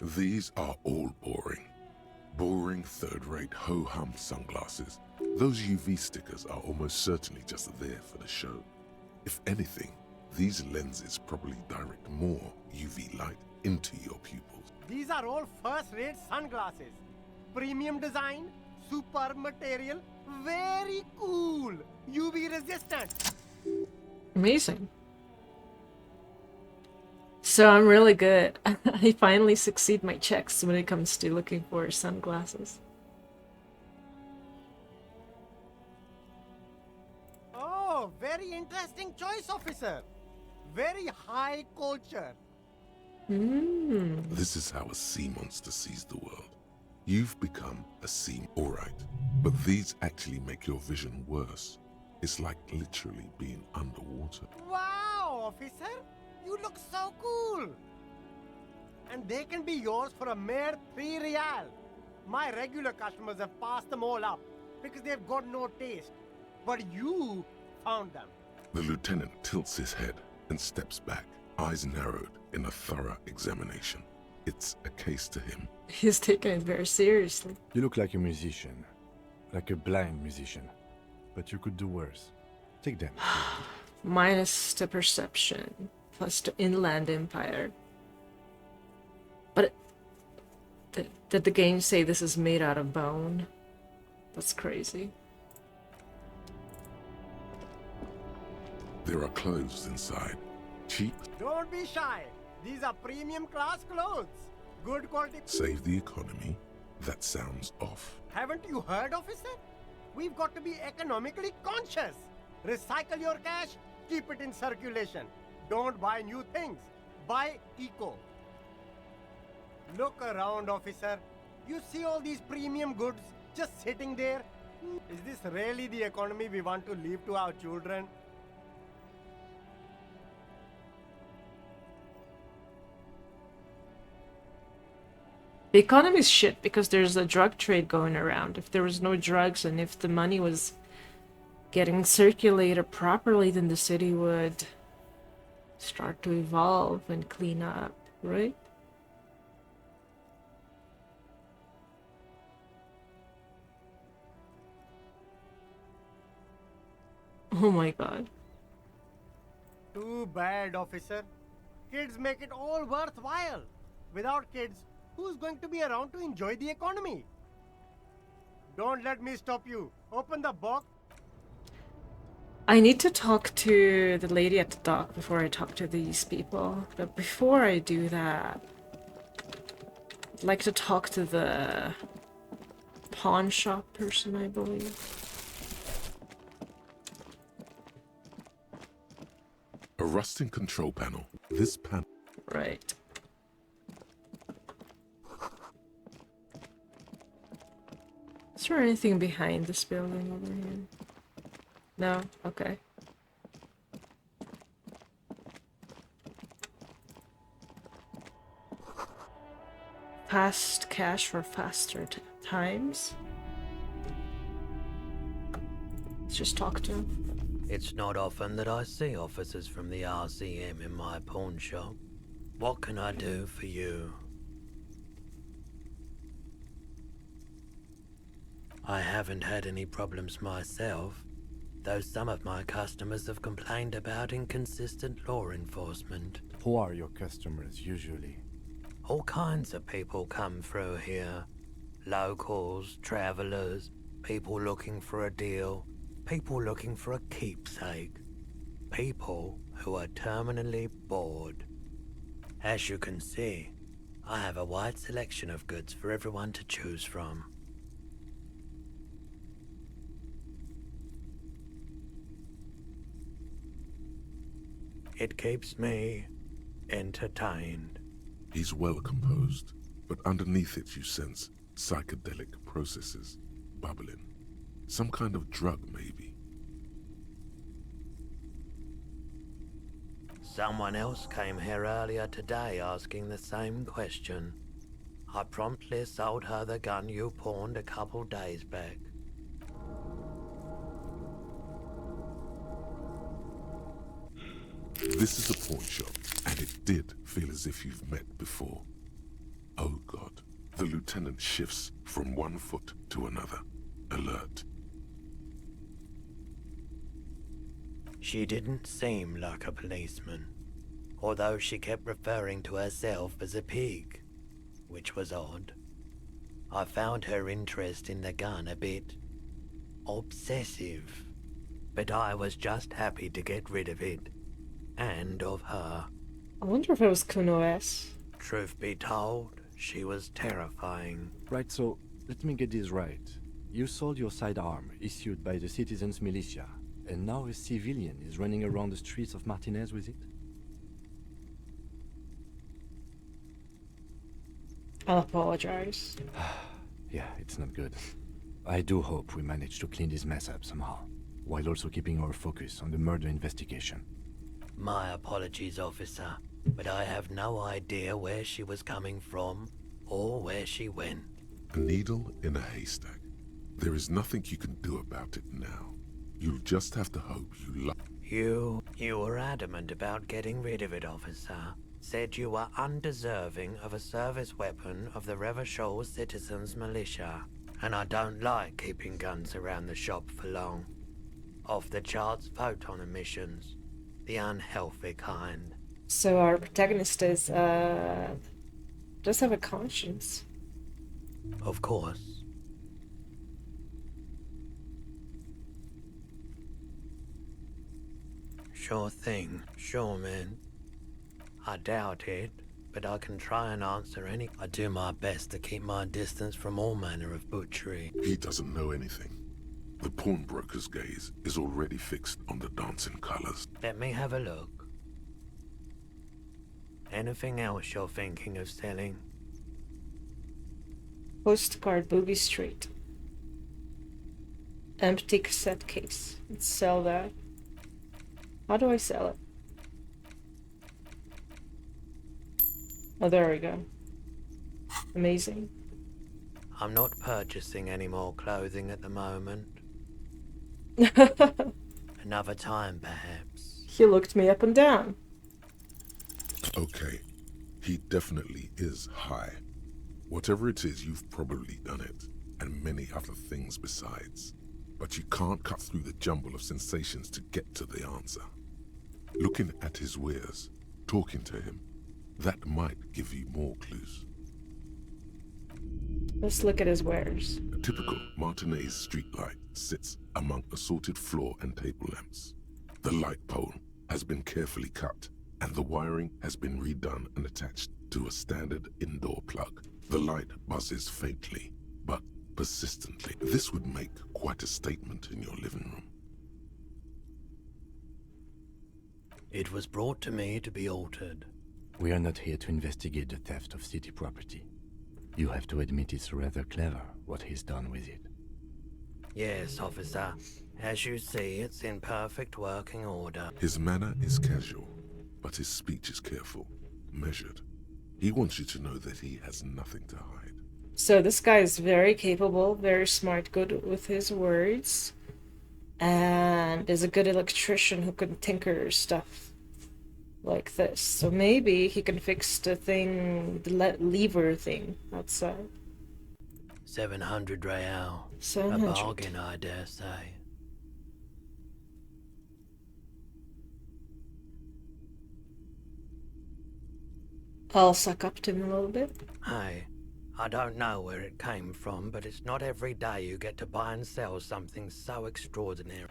These are all boring. Boring third-rate ho-hum sunglasses. Those UV stickers are almost certainly just there for the show. If anything, these lenses probably direct more UV light into your pupils. These are all first-rate sunglasses. Premium design, superb material, very cool. UV resistant. Amazing. So I'm really good. I finally succeed my checks when it comes to looking for sunglasses. Oh, very interesting choice, officer. Very high culture. This is how a sea monster sees the world. You've become a sea, alright, but these actually make your vision worse. It's like literally being underwater. Wow, officer. You look so cool. And they can be yours for a mere 3 real. My regular customers have passed them all up because they've got no taste. But you found them. The lieutenant tilts his head and steps back, eyes narrowed in a thorough examination. It's a case to him. He's taking it very seriously. You look like a musician. Like a blind musician. But you could do worse. Take them. Minus the perception. Plus the inland empire. But did the game say this is made out of bone? That's crazy. There are clothes inside. Cheap, Don't be shy. These are premium class clothes. Good quality. save the economy. That sounds off. Haven't you heard, officer? We've got to be economically conscious. Recycle your cash, keep it in circulation. Don't buy new things. Buy eco. Look around, officer. You see all these premium goods just sitting there? Is this really the economy we want to leave to our children? The economy's shit because there's a drug trade going around. If there was no drugs and if the money was getting circulated properly, then the city would start to evolve and clean up, right? Oh my god. Too bad, officer. Kids make it all worthwhile. Without kids, who's going to be around to enjoy the economy? Don't let me stop you. Open the box. I need to talk to the lady at the dock before I talk to these people. But before I do that, I'd like to talk to the pawn shop person, I believe. A rusting control panel. This panel. Right. Is there anything behind this building over here? No? Okay. Fast cash for faster times. Let's just talk to him. It's not often that I see officers from the RCM in my pawn shop. What can I do for you? I haven't had any problems myself, though some of my customers have complained about inconsistent law enforcement. Who are your customers usually? All kinds of people come through here. Locals, travelers, people looking for a deal, people looking for a keepsake, people who are terminally bored. As you can see, I have a wide selection of goods for everyone to choose from. It keeps me entertained. He's well composed, but underneath it you sense psychedelic processes bubbling. Some kind of drug, maybe. Someone else came here earlier today asking the same question. I promptly sold her the gun you pawned a couple days back. This is a pawn shop, and it did feel as if you've met before. Oh God. The lieutenant shifts from one foot to another, alert. She didn't seem like a policeman, although she kept referring to herself as a pig, which was odd. I found her interest in the gun a bit obsessive, but I was just happy to get rid of it, and of her. I wonder if it was Kuno S. Truth be told, she was terrifying. Right, so let me get this right. You sold your sidearm, issued by the citizens' militia, and now a civilian is running around the streets of Martinez with it? I'll apologize. Yeah, it's not good. I do hope we manage to clean this mess up somehow, while also keeping our focus on the murder investigation. My apologies, officer, but I have no idea where she was coming from or where she went. A needle in a haystack. There is nothing you can do about it now. You'll just have to hope You were adamant about getting rid of it, officer. Said you were undeserving of a service weapon of the Revachol Citizens Militia. And I don't like keeping guns around the shop for long. Off the charts photon emissions. The unhealthy kind. So our protagonist is, does have a conscience. Of course. Sure thing, sure man. I doubt it, but I can try and answer any. I do my best to keep my distance from all manner of butchery. He doesn't know anything. The pawnbroker's gaze is already fixed on the dancing colors. Let me have a look. Anything else you're thinking of selling? Postcard Booby Street. Empty cassette case. Let's sell that. How do I sell it? Oh, there we go. Amazing. I'm not purchasing any more clothing at the moment. Another time, perhaps. He looked me up and down. Okay, he definitely is high. Whatever it is, you've probably done it, and many other things besides. But you can't cut through the jumble of sensations to get to the answer. Looking at his wares, talking to him, that might give you more clues. Let's look at his wares. A typical Martinez streetlight sits among assorted floor and table lamps. The light pole has been carefully cut, and the wiring has been redone and attached to a standard indoor plug. The light buzzes faintly, but persistently. This would make quite a statement in your living room. It was brought to me to be altered. We are not here to investigate the theft of city property. You have to admit it's rather clever what he's done with it. Yes, officer. As you see, it's in perfect working order. His manner is casual, but his speech is careful, measured. He wants you to know that he has nothing to hide. So this guy is very capable, very smart, good with his words, and is a good electrician who can tinker stuff like this. So maybe he can fix the thing, the lever thing outside. 700 real. 700. A bargain, I dare say. I'll suck up to him a little bit. Hey, I don't know where it came from, but it's not every day you get to buy and sell something so extraordinary.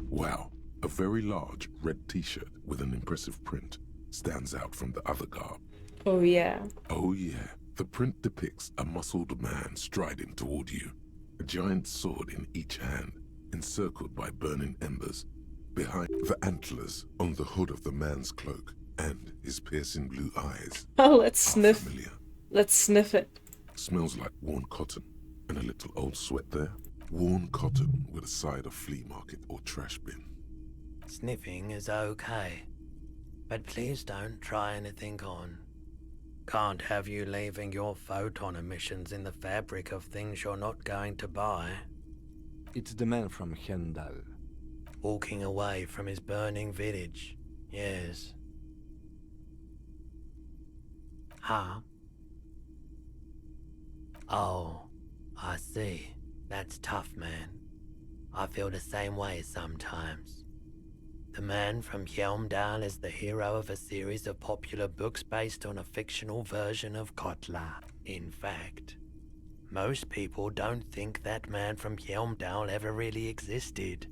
Wow, a very large red t-shirt with an impressive print stands out from the other garb. Oh yeah. Oh yeah, the print depicts a muscled man striding toward you, a giant sword in each hand, encircled by burning embers. Behind the antlers on the hood of the man's cloak and his piercing blue eyes. Oh, let's sniff. Familiar. Let's sniff it. Smells like worn cotton and a little old sweat there. Worn cotton with a side of flea market or trash bin. Sniffing is okay, but please don't try anything on. Can't have you leaving your photon emissions in the fabric of things you're not going to buy. It's the man from Hendal. Walking away from his burning village, yes. Huh? Oh, I see. That's tough, man. I feel the same way sometimes. The man from Helmdal is the hero of a series of popular books based on a fictional version of Kotla. In fact, most people don't think that man from Helmdal ever really existed.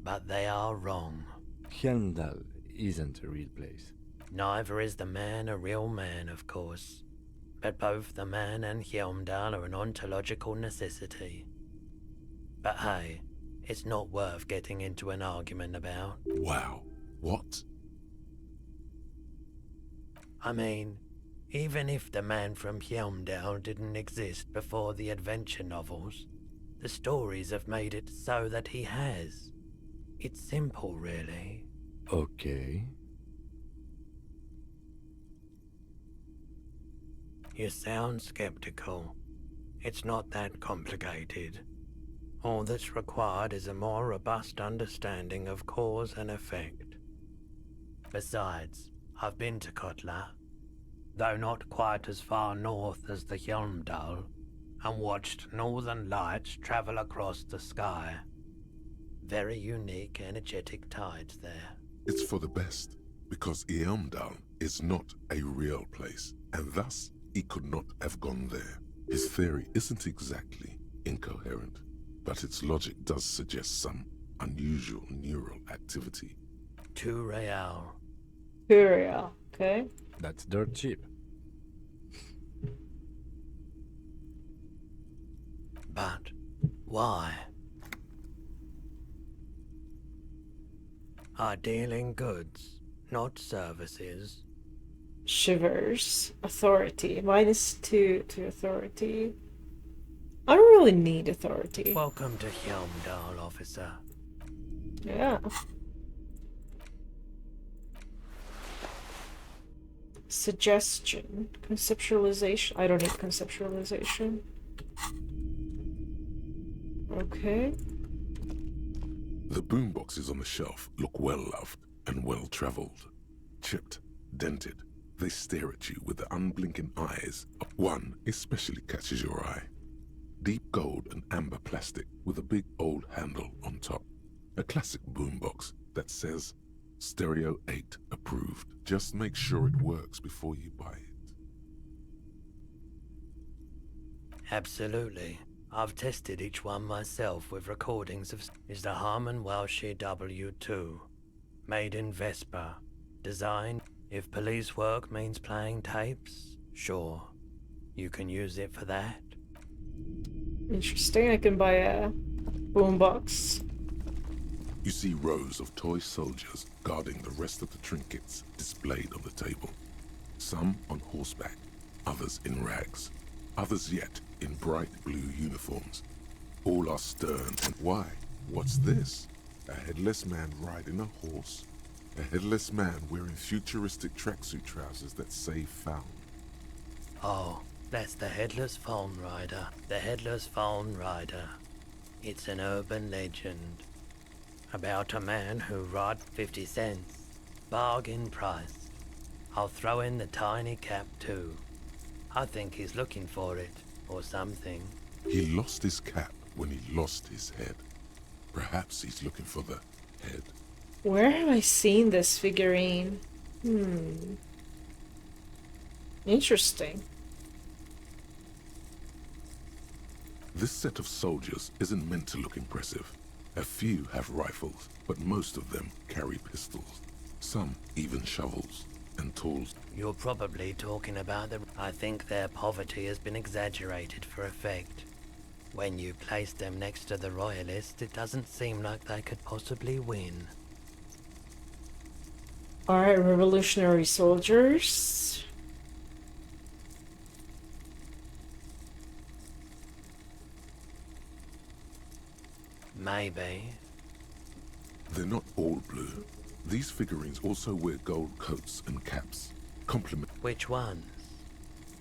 But they are wrong. Hendal isn't a real place. Neither is the man a real man, of course. But both the man and Helmdal are an ontological necessity. But hey, it's not worth getting into an argument about. Wow, what? I mean, even if the man from Helmdal didn't exist before the adventure novels, the stories have made it so that he has. It's simple, really. Okay. You sound skeptical. It's not that complicated. All that's required is a more robust understanding of cause and effect. Besides, I've been to Kotla, though not quite as far north as the Helmdal, and watched northern lights travel across the sky. Very unique, energetic tides there. It's for the best, because Eamdal is not a real place, and thus he could not have gone there. His theory isn't exactly incoherent, but its logic does suggest some unusual neural activity. 2 real. Imperial, okay. That's dirt cheap. But why? Are dealing goods, not services. Shivers. Authority. -2 to authority. I don't really need authority. Welcome to Helmdal, officer. Yeah. Suggestion. Conceptualization. I don't need conceptualization. Okay. The boomboxes on the shelf look well-loved and well-traveled. Chipped, dented, they stare at you with the unblinking eyes. One especially catches your eye. Deep gold and amber plastic with a big old handle on top. A classic boombox that says, Stereo 8 approved. Just make sure it works before you buy it. Absolutely. I've tested each one myself with recordings of is the Harman Welshie W2. Made in Vespa. Designed. If police work means playing tapes, sure. You can use it for that. Interesting. I can buy a boombox. You see rows of toy soldiers guarding the rest of the trinkets displayed on the table. Some on horseback, others in rags, others yet in bright blue uniforms. All are stern and why? What's this? A headless man riding a horse? A headless man wearing futuristic tracksuit trousers that say found. Oh, that's the Headless Phone Rider. The Headless Phone Rider. It's an urban legend about a man who rode 50 cents. Bargain price. I'll throw in the tiny cap too. I think he's looking for it, or something. He lost his cap when he lost his head. Perhaps he's looking for the head. Where have I seen this figurine? Interesting. This set of soldiers isn't meant to look impressive. A few have rifles, but most of them carry pistols. Some even shovels and tools. You're probably talking about the... I think their poverty has been exaggerated for effect. When you place them next to the Royalists, it doesn't seem like they could possibly win. Alright, revolutionary soldiers. Maybe. They're not all blue. These figurines also wear gold coats and caps. Complement. Which ones?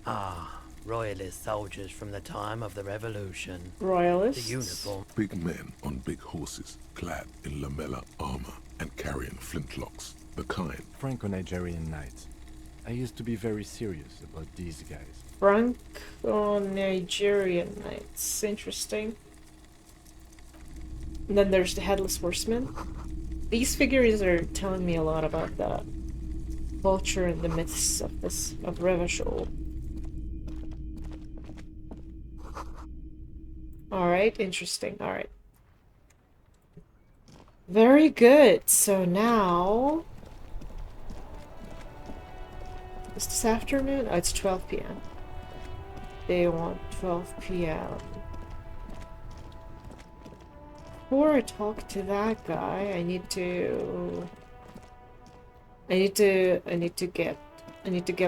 Ah, Royalist soldiers from the time of the Revolution. Royalists? The uniform. Big men on big horses, clad in lamella armor and carrying flintlocks. The kind. Franco-Nigerian knights. I used to be very serious about these guys. Franco-Nigerian knights. Interesting. And then there's the Headless Horseman. These figures are telling me a lot about the culture and the myths of Revachol. Alright, interesting. Alright. Very good. So now... Is this afternoon? Oh, it's 12 p.m. They want 12 p.m. Before I talk to that guy, I need to get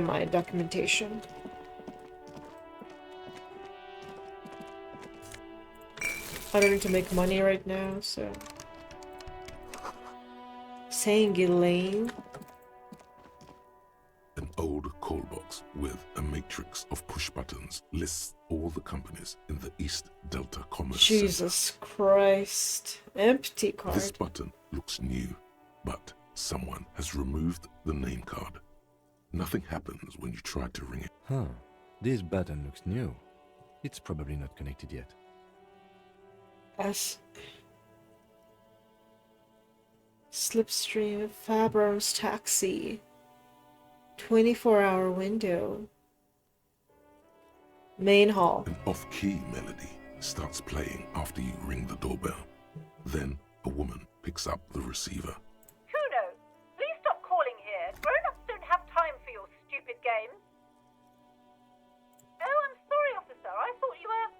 my documentation. I don't need to make money right now, so... Saying Elaine. An old call box with a matrix of push buttons lists all the companies in the East Delta Commerce Jesus Christ. Empty card. This button looks new, but someone has removed the name card. Nothing happens when you try to ring it. Huh. This button looks new. It's probably not connected yet. Slipstream, Fabron's Taxi. 24-hour window. Main hall. An off-key melody starts playing after you ring the doorbell. Then a woman picks up the receiver. Kuno, please stop calling here. Grown-ups don't have time for your stupid games. Oh, I'm sorry, officer. I thought you were...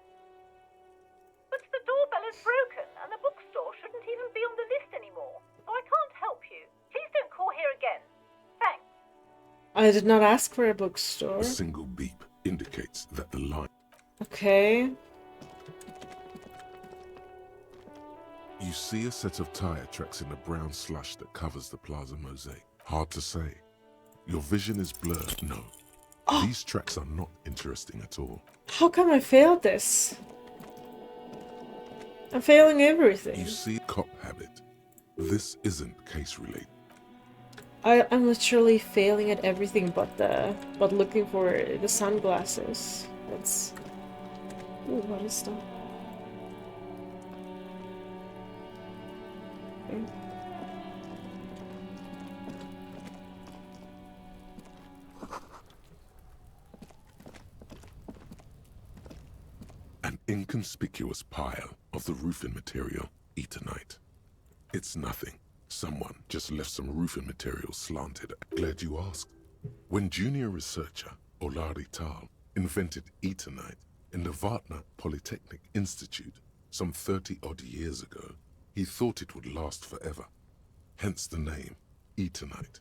But the doorbell is broken, and the bookstore shouldn't even be on the list anymore. So I can't help you. Please don't call here again. Thanks. I did not ask for a bookstore. A single beep indicates that the line... Okay. You see a set of tire tracks in the brown slush that covers the plaza mosaic. Hard to say. Your vision is blurred. No. These tracks are not interesting at all. How come I failed this? I'm failing everything. You see cop habit. This isn't case related. I'm literally failing at everything but looking for the sunglasses. That's... Ooh, what is that? Okay. An inconspicuous pile of the roofing material, Eternite. It's nothing. Someone just left some roofing material slanted. Glad you asked. When junior researcher Olari Tal invented Eternite in the Vartna Polytechnic Institute some 30-odd years ago, he thought it would last forever. Hence the name, Eternite.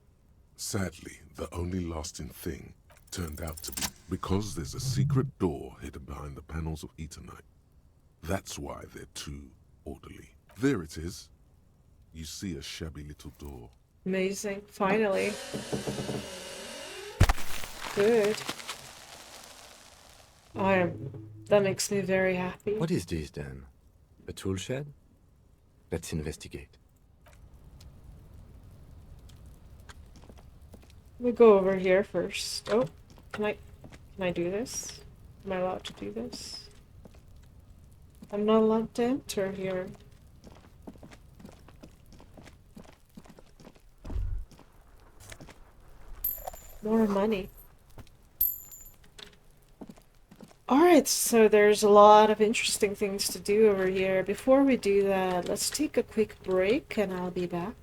Sadly, the only lasting thing turned out to be Because there's a secret door hidden behind the panels of Eternite. That's why they're too orderly. There it is. You see a shabby little door. Amazing. Finally. Good. That makes me very happy. What is this then? A tool shed? Let's investigate. We'll go over here first. Oh, can I do this? Am I allowed to do this? I'm not allowed to enter here. More money. Alright, so there's a lot of interesting things to do over here. Before we do that, let's take a quick break and I'll be back.